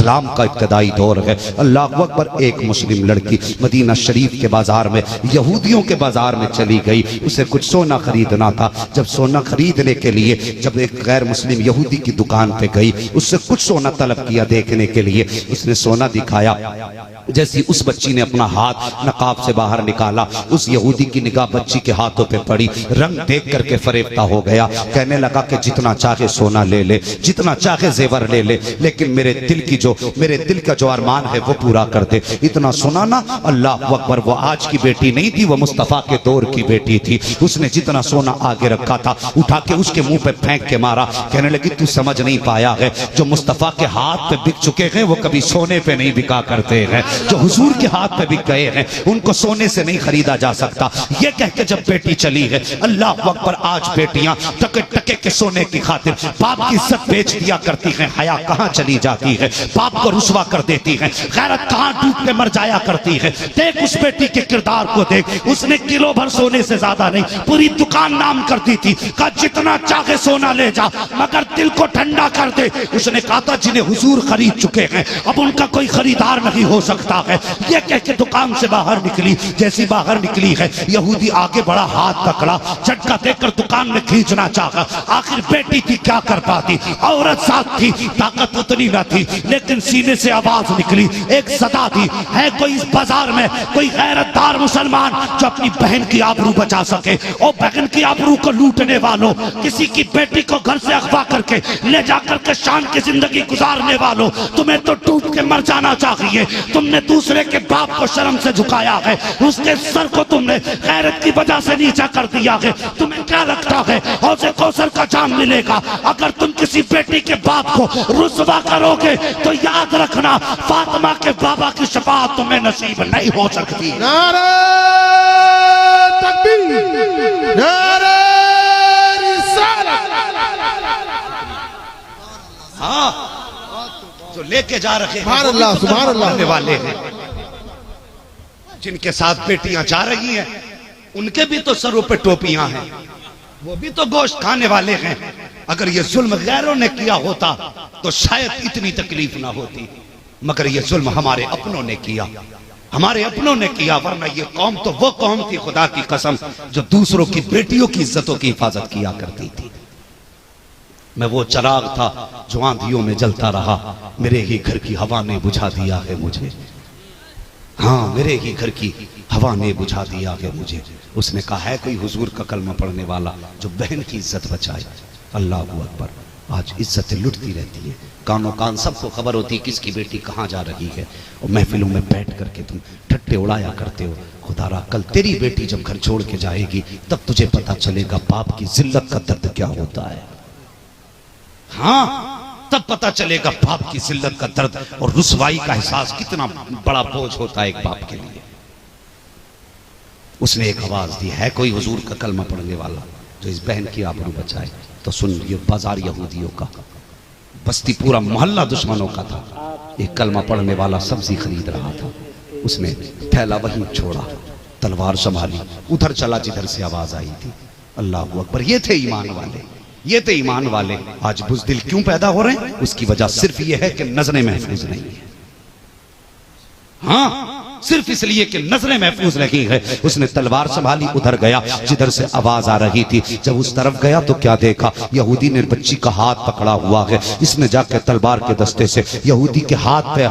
इस्लाम का इब्तदाई दौर है। अल्लाह अकबर। एक मुस्लिम लड़की मदीना शरीफ के बाजार में, यहूदियों के बाजार में चली गई। उसे कुछ सोना खरीदना था। जब सोना खरीदने के लिए जब एक गैर मुस्लिम यहूदी की दुकान पे गई, उससे कुछ सोना तलब किया देखने के लिए। उसने सोना दिखाया। जैसी उस बच्ची ने अपना हाथ नकाब से बाहर निकाला, उस यहूदी की निगाह बच्ची के हाथों पे पड़ी। रंग देख करके फरेबता हो गया। कहने लगा कि जितना चाहे सोना ले ले, जितना चाहे जेवर ले ले, लेकिन मेरे दिल का जो अरमान है वो पूरा कर दे। इतना सुना ना, अल्लाह अकबर। वो आज की बेटी नहीं थी, वो मुस्तफा के दौर की बेटी थी। उसने जितना सोना आगे रखा था उठा के उसके मुंह पे फेंक के मारा। कहने लगी तू समझ नहीं पाया है, जो मुस्तफा के हाथ पे बिक चुके हैं वो कभी सोने पे नहीं बिका करते हैं। जो हुजूर के हाथ पे बिक गए हैं उनको सोने से नहीं खरीदा जा सकता। ये कह के जब बेटी चली है, अल्लाह अकबर। आज बेटियां टके टके के सोने की खातिर बाप की इज्जत बेच दिया करती हैं। हया कहां चली जाती है, बाप को रुसवा कर देती है। गैरत कहां डूब के मर जाया करती है। देख उस बेटी के किरदार को देख। उसने किलो भर सोने से ज्यादा नहीं, पूरी दुकान नाम कर दी थी। कहा जितना चाहे सोना ले जा, मगर दिल को ठंडा कर दे। उसने कहा था जिन्हें हुजूर खरीद चुके हैं अब उनका कोई खरीदार नहीं हो सकता है। ये कह के दुकान से बाहर निकली। जैसी बाहर निकली है, यहूदी आगे बढ़ा, हाथ पकड़ा, झटका देकर दुकान में खींचना चाहा। आखिर बेटी थी, क्या कर पाती। औरत साथ थी, ताकत उतनी न थी, लेकिन सीने से आवाज निकली, एक सदा थी। है कोई इस बाजार में कोई गैरतदार मुसलमान जो अपनी बहन की आबरू बचा सके? और बहन की आबरू को लूटने वालों, किसी की बेटी को घर से अगवा करके ले जाकर के शान की जिंदगी गुजारने वालों, तुम्हें तो डूब के मर जाना चाहिए। तुमने दूसरे के बाप को शर्म से झुकाया है, उसके सर को तुमने गैरत की वजह से नीचा कर दिया है। तुम्हें क्या लगता है हौज़े कौसर का जाम मिलेगा अगर तुम किसी बेटी के बाप को रुसवा करोगे? तो याद रखना, फातिमा के बाबा की शफाअत तुम्हें नसीब नहीं हो सकती। नारे तकबीर, नारे रिसालत। हाँ, जो लेके जा रहे हैं सुभान अल्लाह, सुभान अल्लाह वाले हैं, जिनके साथ बेटियां जा रही हैं उनके भी तो सरों पे टोपियां हैं, वो भी तो गोश्त खाने वाले हैं। अगर ये जुल्म गैरों ने किया होता तो शायद इतनी तकलीफ ना होती, मगर ये जुल्म हमारे अपनों ने किया, हमारे अपनों ने किया। वरना ये कौम तो वो कौम थी, खुदा की कसम, जो दूसरों की बेटियों की इज्जतों की हिफाजत किया करती थी। मैं वो चिराग था जो आंधियों में जलता रहा, मेरे ही घर की हवा ने बुझा दिया है मुझे। हाँ, मेरे ही घर की हवा ने बुझा दिया है मुझे। उसने कहा है कोई हुजूर का कलमा पढ़ने वाला जो बहन की इज्जत बचाए। अल्लाह अकबर। आज इज्जतें लुटती रहती है, कानों कान सबको खबर होती है किसकी बेटी कहाँ जा रही है, और महफिलों में बैठ करके तुम ठट्टे उड़ाया करते हो। खुदारा कल तेरी बेटी जब घर छोड़ के जाएगी तब तुझे पता चलेगा बाप की जिल्लत का दर्द क्या होता है। हाँ, तब पता चलेगा बाप की जिल्लत का दर्द और रुसवाई का एहसास कितना बड़ा बोझ होता है एक बाप के लिए। उसने एक आवाज दी, है कोई हुजूर का कलमा पढ़ने वाला जो इस बहन की आबरू बचाए? तो सुन, ये बाजार यहूदियों का, बस्ती पूरा मोहल्ला दुश्मनों का था। एक कलमा पढ़ने वाला सब्जी खरीद रहा था, उसने थैला वहीं छोड़ा, तलवार संभाली, उधर चला जिधर से आवाज आई थी। अल्लाह अकबर। ये थे ईमान वाले, ये थे ईमान वाले। आज बुज़दिल क्यों पैदा हो रहे हैं? उसकी वजह सिर्फ ये है कि नजरें महफूज नहीं है। हाँ, सिर्फ इसलिए कि नजरें महफूज नहीं है। उसने तलवार संभाली, उधर गया जिधर से आवाज आ रही थी। जब उस तरफ गया तो क्या देखा, यहूदी ने बच्ची का हाथ पकड़ा हुआ है। इसने जाकर तलवार के दस्ते से यहूदी के हाथ पे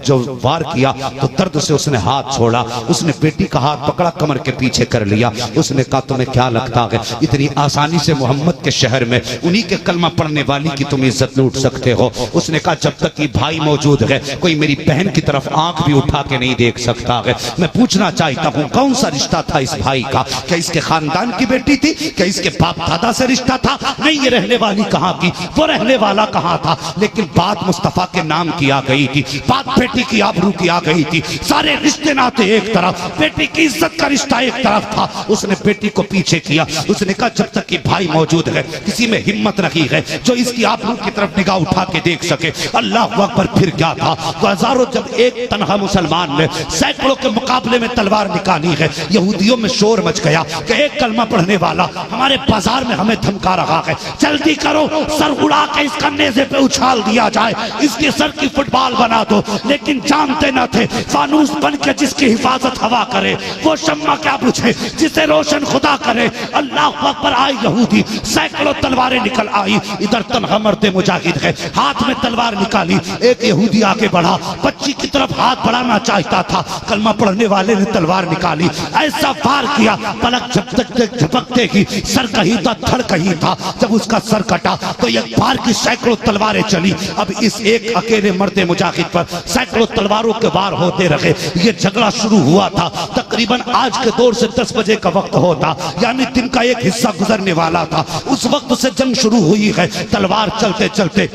जो वार किया तो दर्द से उसने हाथ छोड़ा। उसने बेटी का हाथ पकड़ा, कमर के पीछे कर लिया। उसने कहा तुम्हें क्या लगता है इतनी आसानी से मोहम्मद के शहर में उन्हीं के कलमा पढ़ने वाली की तुम इज्जत लूट सकते हो? उसने कहा जब तक ये भाई मौजूद है कोई मेरी बहन की तरफ आंख भी उठा के नहीं देख सकता है। मैं पूछना चाहता हूं कौन सा रिश्ता था इस भाई का? क्या इसके खानदान की बेटी थी? क्या इसके बाप दादा से रिश्ता था? नहीं, ये रहने वाली कहां की, वो रहने वाला कहां था? लेकिन बात मुस्तफा के नाम की आ गई थी, बात बेटी की आबरू की आ गई थी। सारे रिश्ते नाते एक तरफ, बेटी की इज्जत का रिश्ता एक तरफ था। उसने बेटी को पीछे किया। उसने कहा जब तक ये भाई मौजूद है किसी में हिम्मत रखी है जो इसकी आबरू की तरफ निगाह उठा के देख सके। अल्लाह अकबर। फिर क्या था? हजारों, जब एक तनहा मुसलमान ने सैकड़ों के मुकाबले में तलवार निकाली है। यहूदियों में शोर मच गया कि एक कलमा पढ़ने वाला हमारे बाजार में हमें धमका रहा है, जल्दी करो सर उड़ा के इसका नेज़े पे उछाल दिया जाए, इसके सर की फुटबॉल बना दो। लेकिन जानते न थे फानूस बन के जिसकी हिफाजत हवा करे वो शम्मा क्या बुझे जिसे रोशन खुदा करे। अल्लाह अकबर। आए यहूदी, सैकड़ों तलवारें निकल आई। इधर तनहा मर्दे मुजाहिद है, हाथ में तलवार निकाली। एक यहूदी आगे बढ़ा, बच्ची की तरफ हाथ बढ़ाना चाहता था, कलमा पढ़ने वाले ने तलवार निकाली, ऐसा वार किया पलक झपकते ही सर कहीं था धड़ कहीं था। जब उसका सर कटा तो एक बार की सैकड़ों तलवारें चली। अब इस एक अकेले मर्दे मुजाहिद पर सैकड़ों तलवारों के वार होते रहे। ये झगड़ा शुरू हुआ था तकरीबन आज के दौर से 10 बजे का वक्त होता, यानी दिन का एक हिस्सा गुजरने वाला था। उस वक्त से जंग शुरू हुई है। तलवार चलते चलते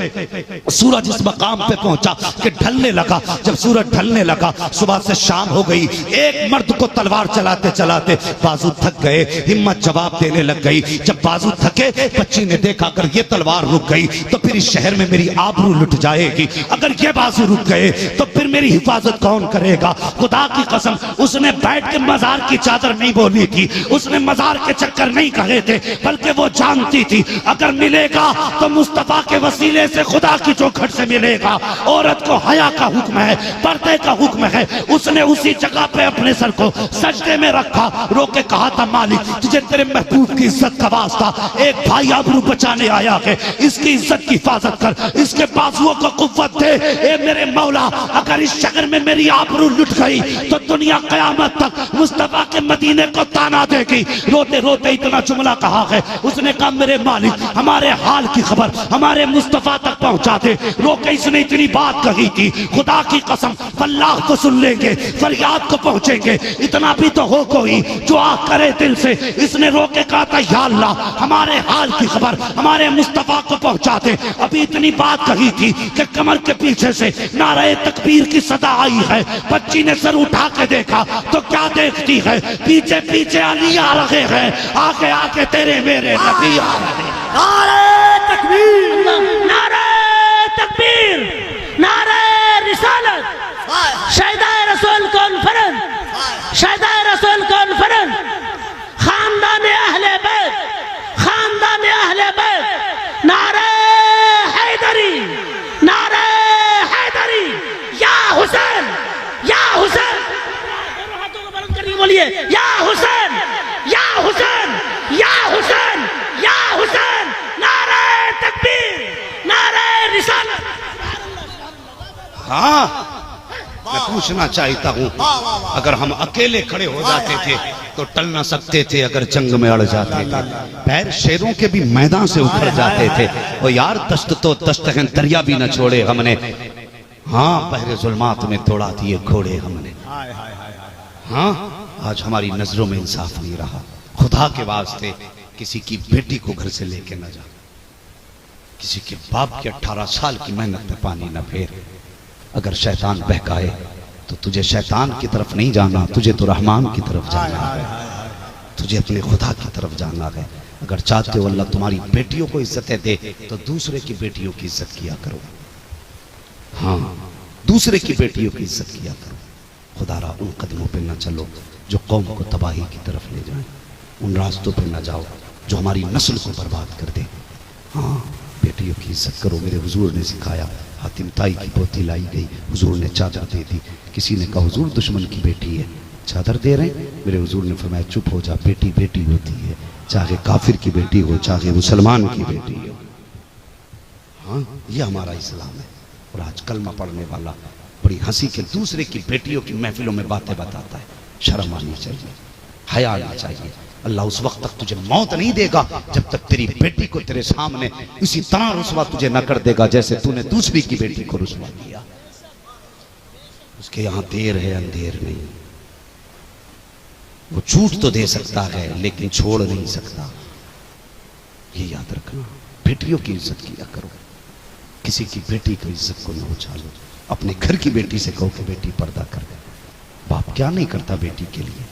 सूरज इस मकाम पे पहुंचा कि ढलने लगा। जब सूरज ढलने लगा सुबह से शाम हो गई। एक मर्द को तलवार चलाते चलाते बाजू थक गए, हिम्मत जवाब देने लग गई। जब बाजू थके बच्ची ने देखा अगर ये तलवार रुक गई तो फिर इस शहर में मेरी आबरू लुट जाएगी, अगर ये बाजू रुक गए तो फिर मेरी हिफाजत कौन करेगा। खुदा की कसम उसने बैठ के मजार की चादर नहीं बोली थी, उसने मजार के चक्कर नहीं कहे थे, बल्कि वो जानती थी अगर मिलेगा तो मुस्तफा के वसीले से खुदा की चौखट से मिलेगा। औरत को हया का हुक्म है, पर्दे का हुक्म है। उसने उसी जगह पे अपने सर को सजदे में रखा, रो के कहा था मालिक तुझे तेरे महबूब की इज्जत का वास्ता, एक भाई आबरू बचाने आया है, इसकी इज्जत की हिफाजत कर, इसके बाजुओं को कुव्वत दे। ए मेरे मौला अगर इस शहर में मेरी आबरू लुट गई तो दुनिया कयामत तक मुस्तफा के मदीने को ताना देगी। रोते रोते इतना जुमला कहा है। उसने कहा मेरे मालिक हमारे हाल की खबर हमारे मुस्तफा तक पहुंचा दे। रोके इसने इतनी बात कही थी, खुदा की कसम अल्लाह को सुन लेंगे, फरियाद को पहुंचेंगे, इतना भी तो हो कोई जो आ करे दिल से। इसने रोके कहा था या अल्लाह हमारे हाल की खबर हमारे मुस्तफा को पहुंचा दे। अभी इतनी बात कही थी कि कमर के पीछे से नारे तकबीर की सदा आई है। बच्ची ने सर उठा के देखा तो क्या देखती है, पीछे पीछे अली आ रहे हैं, आगे आगे तेरे मेरे नबी आ रहे हैं। नारे तकबीर, नारे तकबीर, नारे रिसालत, शहीदाए रसूल कॉन्फ्रेंस, शहीदाए रसूल कॉन्फ्रेंस, खानदान अहले बैत, खानदान अहले बैत, नारे हैदरी, नारे हैदरी, या हुसैन, या हुसैन, दोनों हाथों को बुलंद करके बोलिए या हुसैन, या हुसैन, या हुसैन, या हुसैन, नारे तकबीर, नारे रिसालत। हाँ मैं पूछना चाहता हूँ, अगर हम अकेले खड़े हो जाते थे तो टल ना सकते थे, अगर जंग में अड़ जाते थे पैर शेरों के भी मैदान से उखड़ जाते थे। और यार दस्त तो दस्त है, दरिया भी न छोड़े हमने, हाँ बहरे जुल्मात में तोड़ा दिए घोड़े हमने। हाँ आज हमारी नजरों में इंसाफ नहीं रहा। खुदा के वास्ते किसी की बेटी को घर से लेके न जा, किसी के बाप की 18 साल की मेहनत में पानी न फेर। अगर शैतान बहकाए तो तुझे शैतान की तरफ नहीं जाना, तुझे तो रहमान की तरफ जाना है, तुझे अपने खुदा की तरफ जाना है। अगर चाहते हो अल्लाह तुम्हारी बेटियों को इज्जतें दे तो दूसरे की बेटियों की इज्जत किया करो। हाँ दूसरे की बेटियों की इज्जत किया करो। खुदारा उन कदमों पे न चलो जो कौम को तबाही की तरफ ले जाए, उन रास्तों पे न जाओ जो हमारी नस्ल को बर्बाद कर दे। हाँ बेटियों की इज्जत करो। मेरे हुजूर ने सिखाया, हातिम ताई की पोती लाई गई, हुजूर ने चादर दे दी। किसी ने कहा हुजूर दुश्मन की बेटी है, चादर दे रहे हैं? मेरे हुजूर ने फरमाया चुप हो जा, बेटी बेटी होती है, चाहे काफिर की बेटी हो चाहे मुसलमान की बेटी हो। हाँ ये हमारा इस्लाम है। और आज कलमा पढ़ने वाला बड़ी हंसी के दूसरे की बेटियों की महफिलों में बातें बताता है। शर्म आनी चाहिए, हया आना चाहिए। अल्लाह उस वक्त तक तुझे मौत नहीं देगा जब तक तेरी बेटी को तेरे सामने इसी तरह रुसवा तुझे न कर देगा जैसे तूने दूसरी की बेटी को रुसवा किया। उसके यहां देर है अंधेर नहीं। वो छूट तो दे सकता है लेकिन छोड़ नहीं सकता, ये याद रखना। बेटियों की इज्जत किया करो, किसी की बेटी की इज्जत को न उछालो। अपने घर की बेटी से कहो कि बेटी पर्दा कर दे। बाप क्या नहीं करता बेटी के लिए,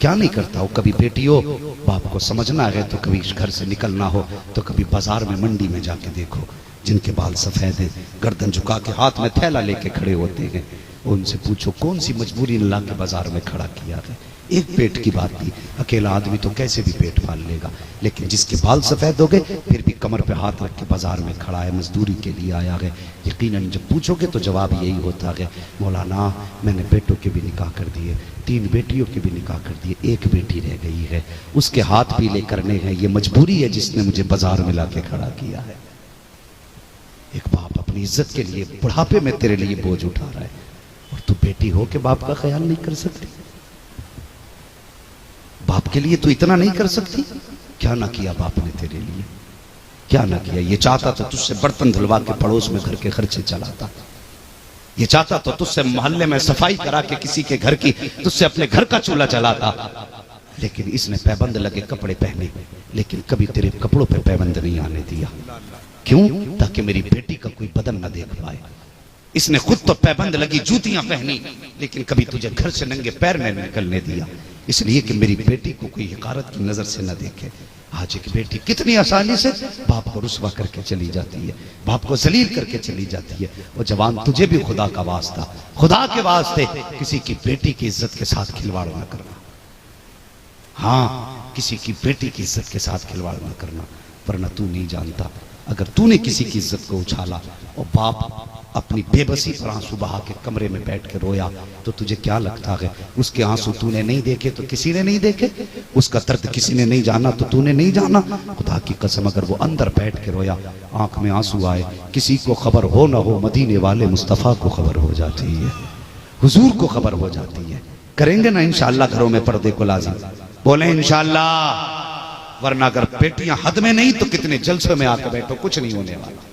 क्या नहीं करता हो। कभी बेटी हो बाप को समझना है तो कभी घर से निकलना हो तो कभी बाजार में मंडी में जाके देखो, जिनके बाल सफेद हैं गर्दन झुका के हाथ में थैला लेके खड़े होते हैं, उनसे पूछो कौन सी मजबूरी ने ला के बाजार में खड़ा किया है। एक पेट की बात थी, अकेला आदमी तो कैसे भी पेट पाल लेगा, लेकिन जिसके बाल सफेद हो गए फिर भी कमर पे हाथ रख के बाजार में खड़ा है, मजदूरी के लिए आया है। यकीनन जब पूछोगे तो जवाब यही होता है, मौलाना मैंने बेटों के भी निकाह कर दिए, 3 बेटियों के भी निकाह कर दिए, 1 बेटी रह गई है, उसके हाथ पीले करने हैं, ये मजबूरी है जिसने मुझे बाजार में ला के खड़ा किया है। एक बाप अपनी इज्जत के लिए बुढ़ापे में तेरे लिए बोझ उठा रहा है और तू बेटी हो के बाप का ख्याल नहीं कर सकती, बाप के लिए तू इतना नहीं कर सकती। क्या ना किया बाप ने तेरे लिए, क्या ना किया। ये चाहता तो तुझसे बर्तन धुलवा के पड़ोस में घर के खर्चे चलाता, ये चाहता तो तुझसे मोहल्ले में सफाई करा के किसी के घर की तुझसे अपने घर का चूल्हा चलाता, लेकिन इसने पैबंद लगे कपड़े पहने, लेकिन कभी तेरे कपड़ों पे पैबंद नहीं आने दिया। क्यों? ताकि मेरी बेटी का कोई बदन ना देख पाए। इसने खुद तो पैबंद लगी जूतियां पहनी, लेकिन कभी तुझे घर से नंगे पैर नहीं निकलने दिया, इसलिए कि मेरी बेटी को कोई हिकारत की नजर से न देखे। आज एक बेटी कितनी आसानी से बाप को रुस्वा करके चली जाती है, बाप को जलील करके चली जाती है। और जवान तुझे भी खुदा का वास्ता, खुदा के वास्ते किसी की बेटी की इज्जत के साथ खिलवाड़ न करना। हाँ, किसी की बेटी की इज्जत के साथ खिलवाड़ न करना, वरना तू नहीं जानता अगर तूने किसी की इज्जत को उछाला और बाप अपनी बेबसी पर आंसू बहा के कमरे में बैठ के रोया तो तुझे क्या लगता है उसके आंसू तूने नहीं देखे तो किसी ने नहीं देखे, उसका दर्द किसी ने नहीं जाना तो तूने नहीं जाना। खुदा की कसम अगर वो अंदर बैठ के रोया, आंख में आंसू आए, किसी को खबर हो ना हो, मदीने वाले मुस्तफ़ा को खबर हो जाती है, हुजूर को खबर हो जाती है। करेंगे ना इंशाअल्लाह घरों में पर्दे को लाजिम, बोले इंशाअल्लाह। वरना अगर बेटियां हद में नहीं तो कितने जलसों में आकर बैठो, कुछ नहीं होने वाला।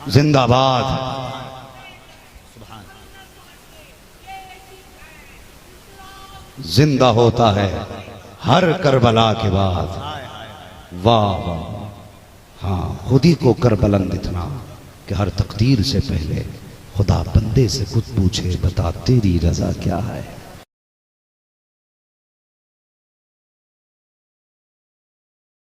जिंदाबाद। जिंदा होता है हर करबला के बाद। वाह वाह। हाँ, खुदी को कर बुलंद इतना कि हर तकदीर से पहले खुदा बंदे से खुद पूछे, बता तेरी रजा क्या है।